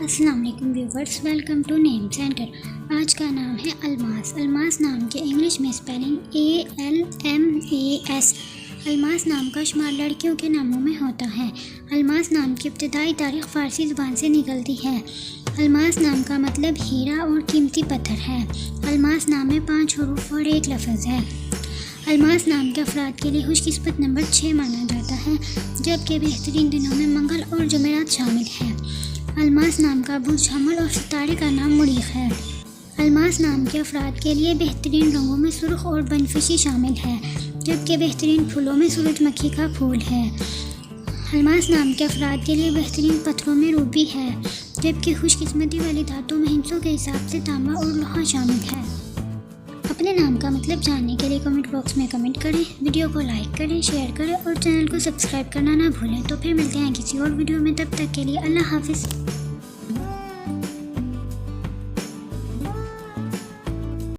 السلام علیکم viewers, welcome to name centre. آج کا نام ہے الماس۔ الماس نام کے انگلش میں اسپیلنگ ALMAS۔ الماس نام کا شمار لڑکیوں کے ناموں میں ہوتا ہے۔ الماس نام کی ابتدائی تاریخ فارسی زبان سے نکلتی ہے۔ الماس نام کا مطلب ہیرا اور قیمتی پتھر ہے۔ الماس نام میں 5 حروف اور 1 لفظ ہے۔ الماس نام کے افراد کے لیے خوش قسمت نمبر 6 مانا جاتا ہے، جبکہ بہترین دنوں میں منگل اور جمعرات شامل ہیں۔ الماس نام کا برج حمل اور ستارے کا نام مریخ ہے۔ الماس نام کے افراد کے لیے بہترین رنگوں میں سرخ اور بنفشی شامل ہے، جبکہ بہترین پھولوں میں سورج مکھی کا پھول ہے۔ الماس نام کے افراد کے لیے بہترین پتھروں میں روبی ہے، جبکہ خوش قسمتی والی دھاتوں میں ہندسوں کے حساب سے تانبا اور لوہا شامل ہے۔ اپنے نام کا مطلب جاننے کے لیے کمنٹ باکس میں کمنٹ کریں، ویڈیو کو لائک کریں، شیئر کریں اور چینل کو سبسکرائب کرنا نہ بھولیں۔ تو پھر ملتے ہیں کسی اور ویڈیو میں، تب تک کے لیے اللہ حافظ۔